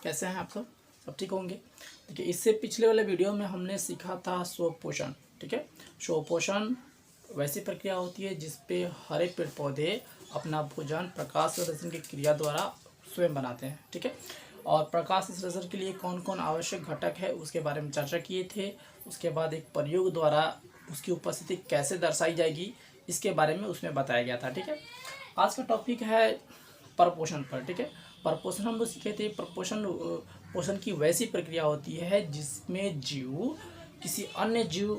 कैसे हैं आप सब ठीक होंगे। देखिए, इससे पिछले वाले वीडियो में हमने सीखा था स्वपोषण। ठीक है, स्वपोषण वैसी प्रक्रिया होती है जिसपे हरे पेड़ पौधे अपना भोजन प्रकाश संश्लेषण की क्रिया द्वारा स्वयं बनाते हैं। ठीक है, और प्रकाश संश्लेषण के लिए कौन कौन आवश्यक घटक है उसके बारे में चर्चा किए थे। उसके बाद एक प्रयोग द्वारा उसकी उपस्थिति कैसे दर्शाई जाएगी इसके बारे में उसमें बताया गया था। ठीक है, आज का टॉपिक है परपोषण पर। ठीक है, परपोषण हम लोग सीखे थे। पोषण की वैसी प्रक्रिया होती है जिसमें जीव किसी अन्य जीव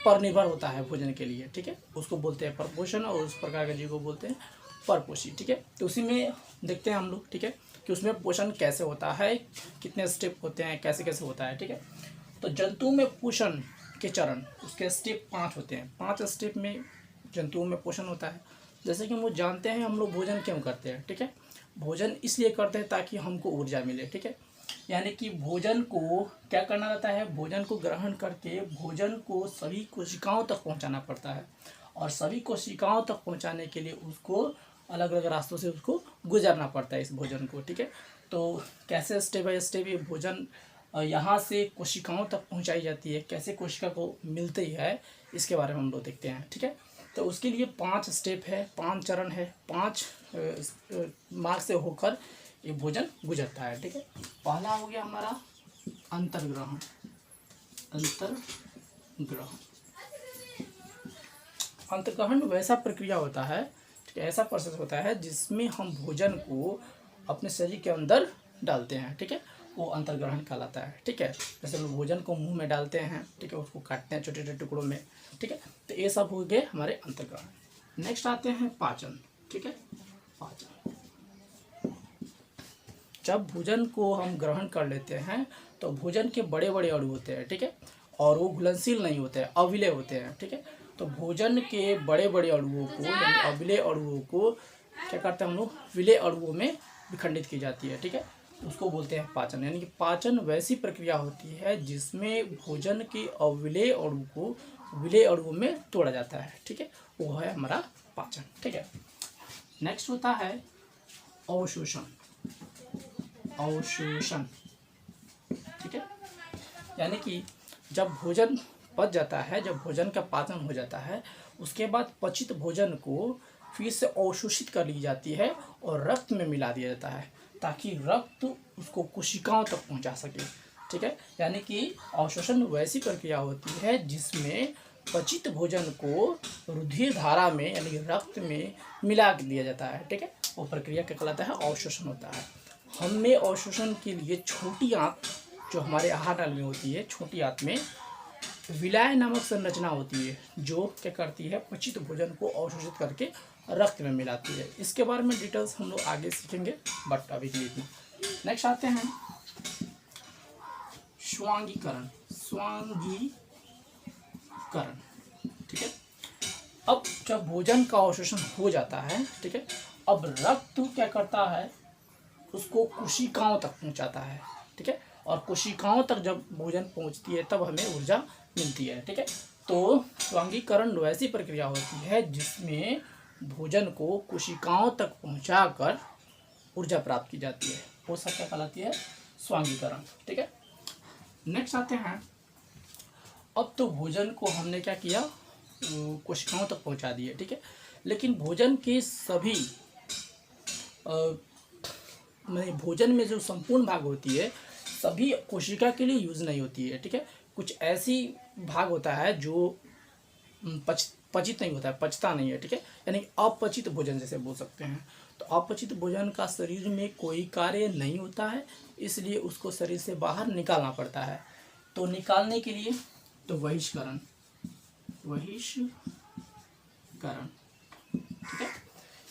पर निर्भर होता है भोजन के लिए। ठीक है, उसको बोलते हैं परपोषण और उस प्रकार के जीव को बोलते हैं परपोषी। ठीक है, तो उसी में देखते हैं हम लोग। ठीक है, कि उसमें पोषण कैसे होता है, कितने स्टेप होते हैं, कैसे कैसे होता है। ठीक है, तो जंतु में पोषण के चरण उसके स्टेप 5 होते हैं। 5 स्टेप में जंतुओं में पोषण होता है। जैसे कि हम लोग जानते हैं हम लोग भोजन क्यों करते हैं। ठीक है, भोजन इसलिए करते हैं ताकि हमको ऊर्जा मिले। ठीक है, यानी कि भोजन को क्या करना रहता है, भोजन को ग्रहण करके भोजन को सभी कोशिकाओं तक पहुंचाना पड़ता है और सभी कोशिकाओं तक पहुंचाने के लिए उसको अलग अलग रास्तों से उसको गुजरना पड़ता है इस भोजन को। ठीक है, तो कैसे स्टेप बाय स्टेप ये भोजन यहाँ से कोशिकाओं तक पहुँचाई जाती है, कैसे कोशिका को मिलती है, इसके बारे में हम लोग देखते हैं। ठीक है, तो उसके लिए 5 स्टेप है, 5 चरण है, 5 मार्ग से होकर ये भोजन गुजरता है। ठीक है, पहला हो गया हमारा अंतर्ग्रहण। अंतर्ग्रहण वैसा प्रक्रिया होता है, ऐसा प्रोसेस होता है जिसमें हम भोजन को अपने शरीर के अंदर डालते हैं। ठीक है, वो अंतर्ग्रहण कहलाता है। ठीक है, जैसे हम भोजन को मुंह में डालते हैं, ठीक है, उसको काटते हैं छोटे छोटे टुकड़ों में। ठीक है, तो ये सब हो गए हमारे अंतर्ग्रहण। नेक्स्ट आते हैं पाचन। ठीक है, पाचन, जब भोजन को हम ग्रहण कर लेते हैं तो भोजन के बड़े बड़े अणु होते हैं। ठीक है, और वो घुलनशील नहीं होते हैं, अविलेय होते हैं। ठीक है, तो भोजन के बड़े बड़े अणुओं को यानी अविलेय अणुओं को क्या करते हैं हम लोग, विलेय अणुओं में विखंडित की जाती है। ठीक है, उसको बोलते हैं पाचन। यानी कि पाचन वैसी प्रक्रिया होती है जिसमें भोजन के अविलेय अणु को विलेय अणुओं में तोड़ा जाता है। ठीक है, वो है हमारा पाचन। ठीक है, नेक्स्ट होता है अवशोषण। अवशोषण, ठीक है, यानी कि जब भोजन पच जाता है, जब भोजन का पाचन हो जाता है, उसके बाद पचित भोजन को फिर से अवशोषित कर ली जाती है और रक्त में मिला दिया जाता है ताकि रक्त उसको कोशिकाओं तक पहुंचा सके। ठीक है, यानी कि अवशोषण वैसी प्रक्रिया होती है जिसमें पचित भोजन को रुधिर धारा में यानी रक्त में मिला दिया जाता है। ठीक है, वो प्रक्रिया क्या कहलाता है, अवशोषण होता है। हमने अवशोषण के लिए छोटी आंत जो हमारे आहार नाल में होती है, छोटी आंत में विलाय नामक संरचना होती है जो क्या करती है, पचित भोजन को अवशोषित करके रक्त में मिलाती है। इसके बारे में डिटेल्स हम लोग आगे सीखेंगे, बट अभी के लिए इतना। नेक्स्ट आते हैं स्वांगीकरण। स्वांगीकरण, ठीक है, अब जब भोजन का अवशोषण हो जाता है, ठीक है, अब रक्त क्या करता है, उसको कोशिकाओं तक पहुंचाता है। ठीक है, और कोशिकाओं तक जब भोजन पहुंचती है तब हमें ऊर्जा मिलती है। ठीक है, तो स्वांगीकरण वैसी प्रक्रिया होती है जिसमें भोजन को कोशिकाओं तक पहुंचाकर ऊर्जा प्राप्त की जाती है, वो सब क्या कहलाती है, स्वांगीकरण। ठीक है, नेक्स्ट आते हैं, अब तो भोजन को हमने क्या किया, कोशिकाओं तक पहुंचा दिए। ठीक है, लेकिन भोजन के सभी भोजन में जो संपूर्ण भाग होती है सभी कोशिका के लिए यूज नहीं होती है। ठीक है, कुछ ऐसी भाग होता है जो पचित नहीं होता है, पचता नहीं है। ठीक है, यानी अपचित भोजन जैसे बोल सकते हैं। तो अपचित भोजन का शरीर में कोई कार्य नहीं होता है, इसलिए उसको शरीर से बाहर निकालना पड़ता है। तो निकालने के लिए तो बहिष्करण, ठीक है,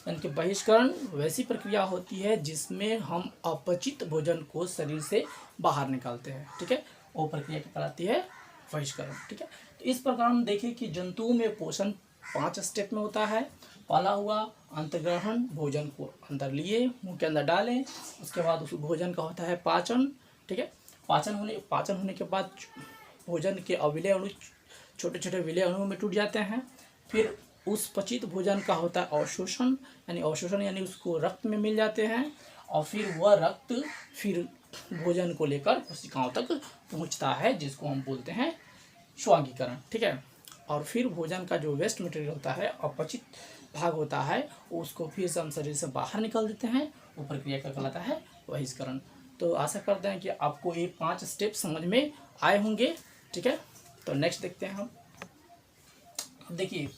यानी कि बहिष्करण वैसी प्रक्रिया होती है जिसमें हम अपचित भोजन को शरीर से बाहर निकालते हैं। ठीक है, वो प्रक्रिया क्या कहलाती है, बहिष्करण। ठीक है, तो इस प्रकार हम देखें कि जंतुओं में पोषण 5 स्टेप में होता है। पहला हुआ अंतर्ग्रहण, भोजन को अंदर लिए मुंह के अंदर डालें, उसके बाद उस भोजन का होता है पाचन। ठीक है, पाचन होने के बाद भोजन के अविलेय अणु छोटे छोटे विलेय अणुओं में टूट जाते हैं। फिर उस पचित भोजन का होता है अवशोषण, यानी उसको रक्त में मिल जाते हैं और फिर वह रक्त फिर भोजन को लेकर कोशिकाओं तक पहुंचता है, जिसको हम बोलते हैं स्वांगीकरण। ठीक है। और फिर भोजन का जो वेस्ट मटेरियल होता है, अपचित भाग होता है, उसको फिर से हम शरीर से बाहर निकाल देते हैं। वो प्रक्रिया क्या कहलाता है? बहिष्करण। तो आशा करते हैं कि आपको ये 5 स्टेप समझ में आए होंगे। ठीक है। तो नेक्स्ट देखते हैं हम। देखिए,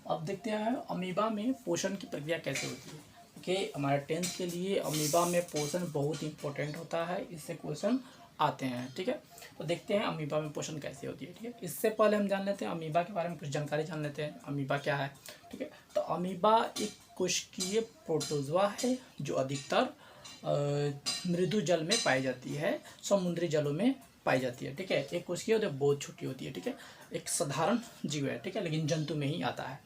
अब देखते हैं अमीबा में पोषण की प्रक्रिया कैसे होती है। कि हमारे 10th के लिए अमीबा में पोषण बहुत इंपॉर्टेंट होता है, इससे क्वेश्चन आते हैं। ठीक है। तो देखते हैं अमीबा में पोषण कैसे होती है। ठीक है। इससे पहले हम जान लेते हैं अमीबा के बारे में, कुछ जानकारी जान लेते हैं अमीबा क्या है। ठीक है। तो अमीबा एक कोशिकीय प्रोटोजोआ है जो अधिकतर मृदु जल में पाई जाती है, समुद्री जलों में पाई जाती है। ठीक है। एक कोशिकीय होती है, बहुत छोटी होती है। ठीक है। एक साधारण जीव है। ठीक है। लेकिन जंतु में ही आता है।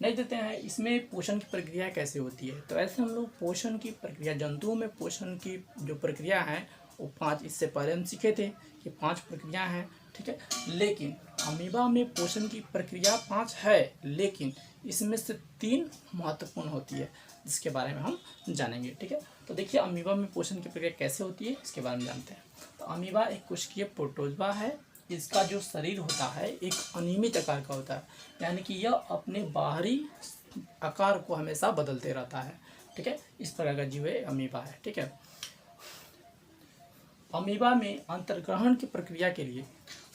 नहीं देते हैं इसमें पोषण की प्रक्रिया कैसे होती है। तो ऐसे हम लोग पोषण की प्रक्रिया, जंतुओं में पोषण की जो प्रक्रिया है वो 5 इससे पहले हम सीखे थे कि 5 प्रक्रिया हैं। ठीक है। लेकिन अमीबा में पोषण की प्रक्रिया 5 है, लेकिन इसमें से 3 महत्वपूर्ण होती है, जिसके बारे में हम जानेंगे। ठीक है। तो देखिए अमीबा में पोषण की प्रक्रिया कैसे होती है, इसके बारे में जानते हैं। तो अमीबा एक कोशिकीय प्रोटोजोआ है। इसका जो शरीर होता है एक अनियमित आकार का होता है, यानी कि यह अपने बाहरी आकार को हमेशा बदलते रहता है। ठीक है। इस प्रकार का जीव है अमीबा है। ठीक है। अमीबा में अंतर्ग्रहण की प्रक्रिया के लिए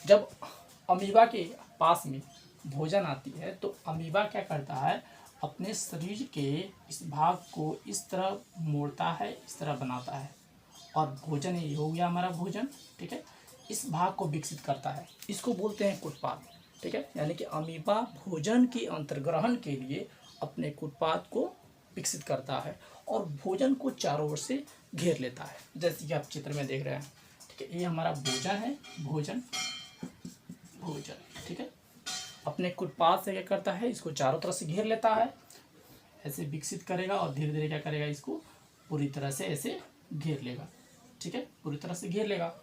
जब अमीबा के पास में भोजन आती है तो अमीबा क्या करता है, अपने शरीर के इस भाग को इस तरह मोड़ता है, इस तरह बनाता है, और भोजन ये हो गया हमारा भोजन। ठीक है। इस भाग को विकसित करता है, इसको बोलते हैं कुटपाद। ठीक है। यानी कि अमीबा भोजन के अंतर्ग्रहण के लिए अपने कुटपाद को विकसित करता है और भोजन को चारों ओर से घेर लेता है, जैसे कि आप चित्र में देख रहे हैं। ठीक है। ये हमारा भोजन है, भोजन। ठीक है। अपने कुटपाद से क्या करता है, इसको चारों तरफ से घेर लेता है, ऐसे विकसित करेगा और धीरे धीरे क्या करेगा, इसको पूरी तरह से ऐसे घेर लेगा। ठीक है। पूरी तरह से घेर लेगा।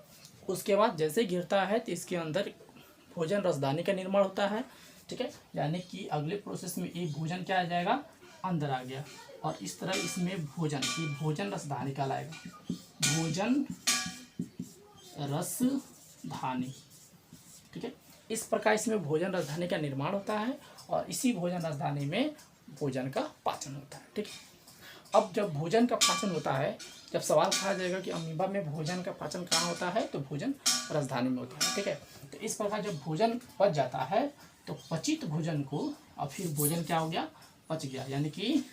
उसके बाद जैसे घेरता है तो इसके अंदर भोजन रसदानी का निर्माण होता है। ठीक है। यानी कि अगले प्रोसेस में ये भोजन क्या आ जाएगा, अंदर आ गया, और इस तरह इसमें भोजन रसधानी कहलाएगा, भोजन रसधानी। ठीक है। इस प्रकार इसमें भोजन रसधानी का निर्माण होता है और इसी भोजन रसधानी में भोजन का पाचन होता है। ठीक है। अब जब भोजन का पाचन होता है, जब सवाल कहा जाएगा कि अमीबा में भोजन का पाचन कहाँ होता है, तो भोजन रसधानी में होता है। ठीक है। तो इस प्रकार जब भोजन पच जाता है तो पचित भोजन को, अब फिर भोजन क्या हो गया, पच गया, यानी कि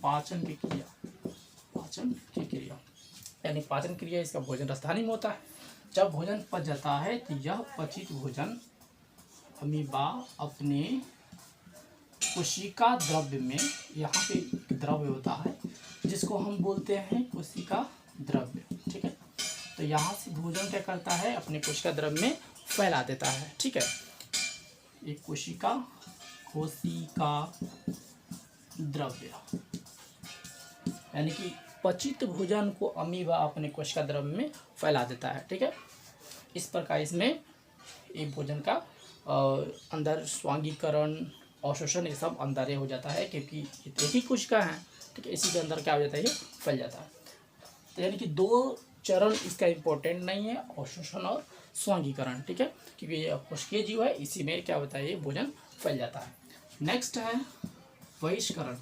पाचन की क्रिया यानी पाचन क्रिया इसका भोजन रसधानी में होता है। जब भोजन पच जाता है तो यह पचित भोजन अमीबा अपने कोशिका द्रव्य में, यहाँ पे द्रव्य होता है जिसको हम बोलते हैं कोशिका द्रव्य। ठीक है। तो यहाँ से भोजन क्या करता है, अपने कोशिका द्रव्य में फैला देता है। ठीक है। एक कोशिका द्रव्य, यानी कि पचित भोजन को अमीबा अपने कोशिका द्रव्य में फैला देता है। ठीक है। इस प्रकार इसमें एक भोजन का अंदर स्वांगीकरण, अवशोषण, ये सब अंदर हो जाता है, क्योंकि एक ही कोशिका है। ठीक है। इसी के अंदर क्या हो जाता है, ये फैल जाता है। तो यानी कि 2 चरण इसका इम्पोर्टेंट नहीं है, अवशोषण और स्वांगीकरण। ठीक है। क्योंकि ये कोशिकीय जीव है, इसी में क्या होता है, ये भोजन फैल जाता है। नेक्स्ट है बहिष्करण।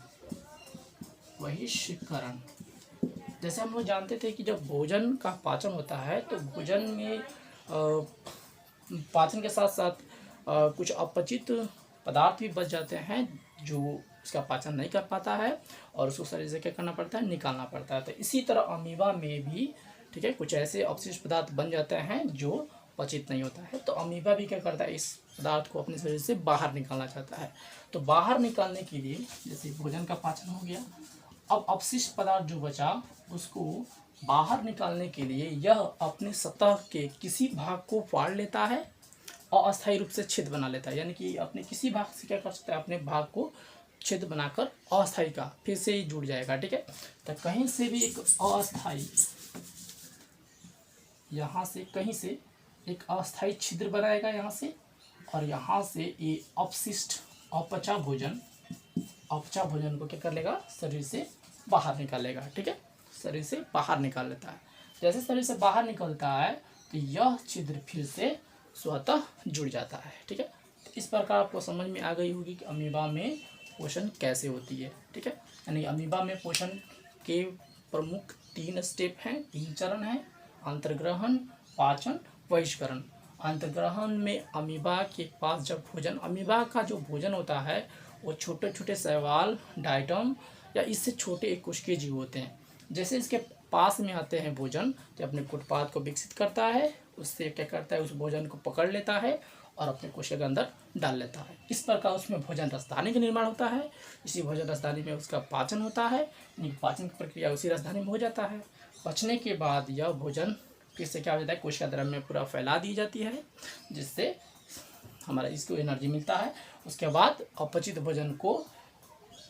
जैसे हम लोग जानते थे कि जब भोजन का पाचन होता है तो भोजन में पाचन के साथ साथ कुछ अपचित पदार्थ भी बच जाते हैं जो उसका पाचन नहीं कर पाता है और उसको शरीर से क्या करना पड़ता है, निकालना पड़ता है। तो इसी तरह अमीबा में भी, ठीक है, कुछ ऐसे अपशिष्ट पदार्थ बन जाते हैं जो पचित नहीं होता है। तो अमीबा भी क्या करता है, इस पदार्थ को अपने शरीर से बाहर निकालना चाहता है। तो बाहर निकालने के लिए, जैसे भोजन का पाचन हो गया, अब अपशिष्ट पदार्थ जो बचा उसको बाहर निकालने के लिए यह अपने सतह के किसी भाग को फाड़ लेता है और अस्थायी रूप से छेद बना लेता है। यानी कि अपने किसी भाग से क्या कर सकता है, अपने भाग को छेद बनाकर अस्थायी का फिर से ही जुड़ जाएगा। ठीक है। तो कहीं से भी एक अस्थायी, यहाँ से कहीं से एक अस्थायी छिद्र बनाएगा यहाँ से, और यहाँ से ये अपशिष्ट अपचा भोजन को क्या कर लेगा, शरीर से बाहर निकालेगा। ठीक है। शरीर से बाहर निकाल लेता है। जैसे शरीर से बाहर निकलता है तो यह छिद्र फिर से स्वतः जुड़ जाता है। ठीक है, इस प्रकार आपको समझ में आ गई होगी कि अमीबा में पोषण कैसे होती है। ठीक है, यानी अमीबा में पोषण के प्रमुख 3 स्टेप हैं, 3 चरण हैं, अंतर्ग्रहण, पाचन, बहिष्करण। अंतर्ग्रहण में अमीबा के पास जब भोजन, अमीबा का जो भोजन होता है वो छोटे छोटे शैवाल, डायटम या इससे छोटे एककोशिकीय जीव होते हैं। जैसे इसके पास में आते हैं भोजन तो अपने फुटपाथ को विकसित करता है, उससे क्या करता है, उस भोजन को पकड़ लेता है और अपने कोशिका के अंदर डाल लेता है। इस प्रकार उसमें भोजन राजधानी का निर्माण होता है। इसी भोजन राजधानी में उसका पाचन होता है, पाचन की प्रक्रिया उसी राजधानी में हो जाता है। पचने के बाद यह भोजन फिर से क्या हो जाता है, कोशिका द्रव्य में पूरा फैला दी जाती है, जिससे हमारा इसको एनर्जी मिलता है। उसके बाद अपचित भोजन को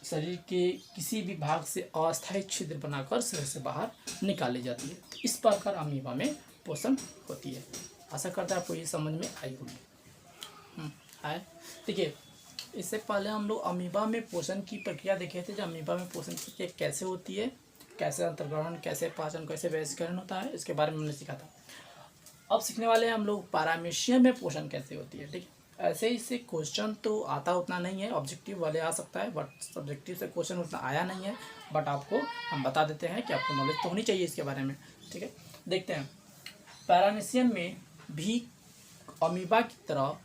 शरीर के किसी भी भाग से अस्थायी छिद्र बनाकर शरीर से बाहर निकाली जाती है। इस प्रकार अमीबा में पोषण होती है। आशा करता है आपको ये समझ में आई होगी। है, देखिए इससे पहले हम लोग अमीबा में पोषण की प्रक्रिया देखे थे। जो अमीबा में पोषण की प्रक्रिया कैसे होती है, कैसे अंतर्ग्रहण, कैसे पाचन, कैसे बहिष्करण होता है, इसके बारे में हमने सीखा था। अब सीखने वाले हैं हम लोग पैरामीशियम में पोषण कैसे होती है। ठीक है, ऐसे इससे क्वेश्चन तो आता उतना नहीं है, ऑब्जेक्टिव वाले आ सकता है बट सब्जेक्टिव से क्वेश्चन उतना आया नहीं है, बट आपको हम बता देते हैं कि आपको नॉलेज तो होनी चाहिए इसके बारे में। ठीक है, देखते हैं। पैरामीशियम में भी अमीबा की तरह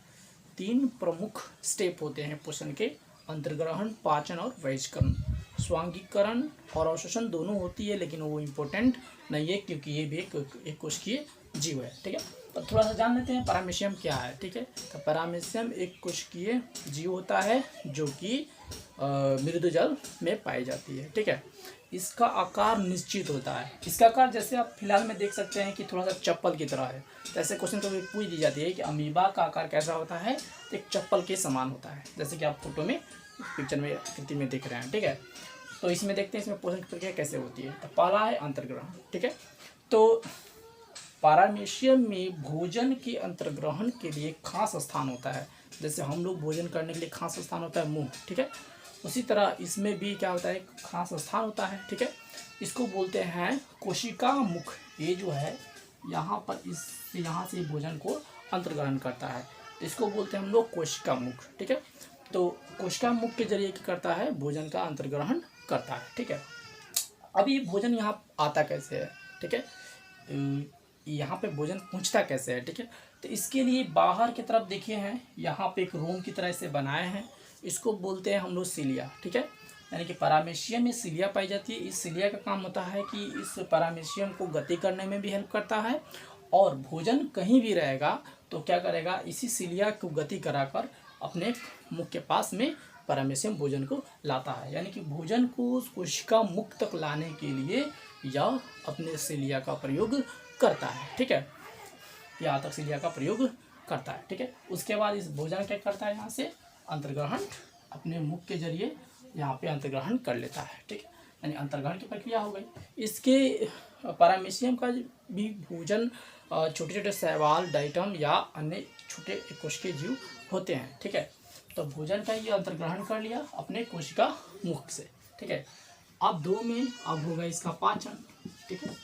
3 प्रमुख स्टेप होते हैं पोषण के, अंतर्ग्रहण, पाचन और बहिष्करण। स्वांगीकरण और अवशोषण दोनों होती है, लेकिन वो इम्पोर्टेंट नहीं है क्योंकि ये भी एक कोशिकीय जीव है। ठीक है, तो थोड़ा सा जान लेते हैं पैरामीशियम क्या है। ठीक है, तो पैरामीशियम एक कोशिकीय जीव होता है जो कि मृदु जल में पाई जाती है। ठीक है, इसका आकार निश्चित होता है। इसका आकार जैसे आप फिलहाल में देख सकते हैं कि थोड़ा सा चप्पल की तरह है। तो ऐसे क्वेश्चन कभी पूछ दी जाती है कि अमीबा का आकार कैसा होता है, तो एक चप्पल के समान होता है, जैसे कि आप फोटो में पिक्चर में आकृति में देख रहे हैं। ठीक है, तो इसमें देखते हैं इसमें पोषण की प्रक्रिया कैसे होती है। तो पहला है अंतर्ग्रहण। ठीक है, तो पैरामीशियम में भोजन के अंतर्ग्रहण के लिए खास स्थान होता है। जैसे हम लोग भोजन करने के लिए खास स्थान होता है मुंह। ठीक है, उसी तरह इसमें भी क्या होता है, खास स्थान होता है। ठीक है, इसको बोलते हैं कोशिका मुख। ये जो है यहाँ पर यहाँ से भोजन को अंतर्ग्रहण करता है, तो इसको बोलते हैं हम लोग कोशिका मुख। ठीक है, तो कोशिका मुख के जरिए क्या करता है, भोजन का अंतर्ग्रहण करता है। ठीक है, अब ये भोजन यहाँ आता कैसे है। ठीक है, यहाँ पे भोजन पहुँचता कैसे है। ठीक है, तो इसके लिए बाहर की तरफ देखिए हैं, यहाँ पे एक रोम की तरह से बनाए हैं, इसको बोलते हैं हम लोग सिलिया। ठीक है, यानी कि पैरामीशियम में सिलिया पाई जाती है। इस सिलिया का काम होता है कि इस पैरामीशियम को गति करने में भी हेल्प करता है, और भोजन कहीं भी रहेगा तो क्या करेगा, इसी सिलिया को गति कराकर अपने मुख के पास में पैरामीशियम भोजन को लाता है। यानी कि भोजन को कोशिका मुख तक लाने के लिए यह अपने सिलिया का प्रयोग करता है। ठीक है, यहाँ तक सिलिया का प्रयोग करता है। ठीक है, उसके बाद इस भोजन क्या करता है, यहाँ से अंतर्ग्रहण अपने मुख के जरिए यहाँ पे अंतर्ग्रहण कर लेता है। ठीक है, यानी अंतर्ग्रहण की प्रक्रिया हो गई। इसके पैरामीशियम का भी भोजन छोटे छोटे शैवाल, डाइटम या अन्य छोटे कोशिकीय जीव होते हैं। ठीक है, तो भोजन का ये अंतर्ग्रहण कर लिया अपने कोशिका मुख से। ठीक है, अब 2 में अब होगा इसका पाचन। ठीक है,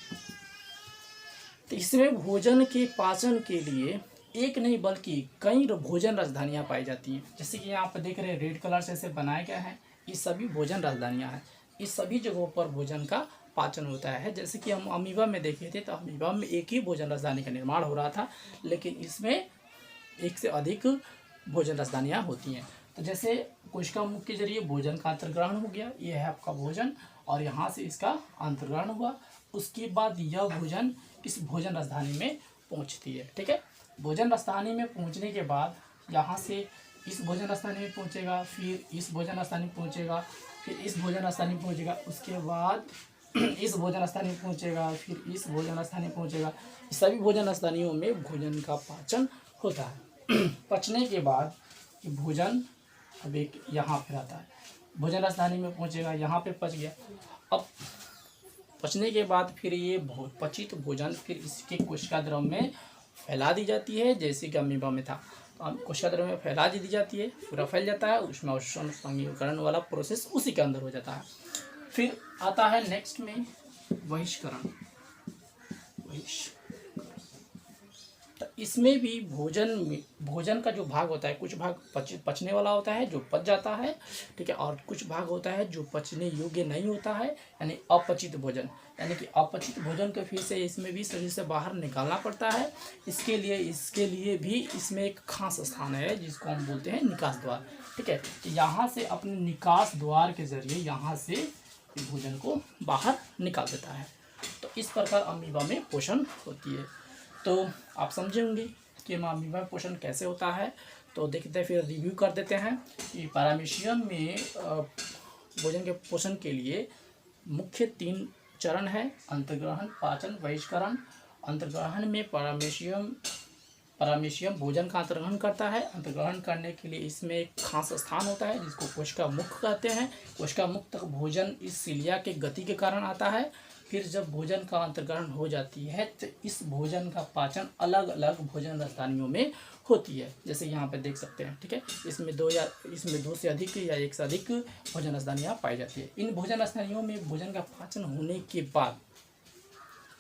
तो इसमें भोजन के पाचन के लिए एक नहीं बल्कि कई भोजन राजधानियाँ पाई जाती हैं। जैसे कि यहाँ पर देख रहे हैं रेड कलर से ऐसे बनाए गए हैं, ये सभी भोजन राजधानियाँ हैं। इस सभी जगहों पर भोजन का पाचन होता है। जैसे कि हम अमीबा में देखे थे, तो अमीबा में एक ही भोजन राजधानी का निर्माण हो रहा था, लेकिन इसमें एक से अधिक भोजन राजधानियाँ होती हैं। तो जैसे कोशिका मुख के जरिए भोजन का अंतर्ग्रहण हो गया, ये है आपका भोजन, और यहाँ से इसका अंतर्ग्रहण हुआ। उसके बाद यह भोजन इस भोजन राजधानी में पहुँचती है। ठीक है, भोजन राजधानी में पहुँचने के बाद यहाँ से इस भोजन राजधानी में पहुँचेगा, फिर इस भोजन राजधानी पहुँचेगा, फिर इस भोजन राजधानी पहुँचेगा, उसके बाद इस भोजन राजधानी पहुँचेगा, फिर इस भोजन राजधानी पहुँचेगा। सभी भोजन राजधानियों में भोजन का पाचन होता है। पचने के बाद भोजन अब एक यहाँ फिर आता है, भोजन राजधानी में पहुँचेगा, यहाँ पे पच गया। अब पचने के बाद फिर ये पचित भोजन फिर इसके कोशिका द्रव में फैला दी जाती है, जैसे कि अमीबा में था। तो कोशिका द्रव में फैला दी जाती है, पूरा फैल जाता है, उसमें अवशोषण स्वांगीकरण वाला प्रोसेस उसी के अंदर हो जाता है। फिर आता है नेक्स्ट में बहिष्करण। तो इसमें भी भोजन का जो भाग होता है, कुछ भाग पचने वाला होता है जो पच जाता है, ठीक है, और कुछ भाग होता है जो पचने योग्य नहीं होता है, यानी अपचित भोजन। यानी कि अपचित भोजन को फिर से इसमें भी शरीर से बाहर निकालना पड़ता है। इसके लिए भी इसमें एक खास स्थान है जिसको हम बोलते हैं निकास द्वार, ठीक है। यहाँ से अपने निकास द्वार के जरिए यहाँ से भोजन को बाहर निकाल देता है। तो इस प्रकार अमीबा में पोषण होती है। तो आप समझे होंगे कि अमीबा में पोषण कैसे होता है। तो देखते हैं, फिर रिव्यू कर देते हैं कि पैरामीशियम में भोजन के पोषण के लिए मुख्य 3 चरण है: अंतर्ग्रहण, पाचन, बहिष्करण। अंतर्ग्रहण में पैरामीशियम भोजन का अंतर्ग्रहण करता है। अंतर्ग्रहण करने के लिए इसमें एक खास स्थान होता है जिसको कोशिका मुख कहते हैं। कोशिका मुख तक भोजन इस सिलिया के गति के कारण आता है। फिर जब भोजन का अंतर्ग्रहण हो जाती है तो इस भोजन का पाचन अलग अलग भोजन रसदानियों में होती है, जैसे यहाँ पे देख सकते हैं, ठीक है। इसमें दो से अधिक या एक से अधिक भोजन रसदानियाँ पाई जाती है। इन भोजन रसदानियों में भोजन का पाचन होने के बाद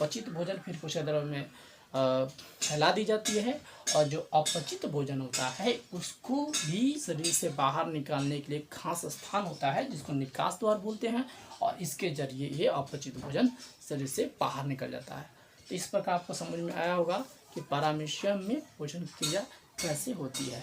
पचित भोजन फिर कोशिका द्रव्य में फैला दी जाती है, और जो अपचित भोजन होता है उसको भी शरीर से बाहर निकालने के लिए खास स्थान होता है जिसको निकास द्वार बोलते हैं, और इसके जरिए ये अपचित भोजन शरीर से बाहर निकल जाता है। तो इस प्रकार आपको समझ में आया होगा कि पैरामीशियम में पोषण क्रिया कैसे होती है।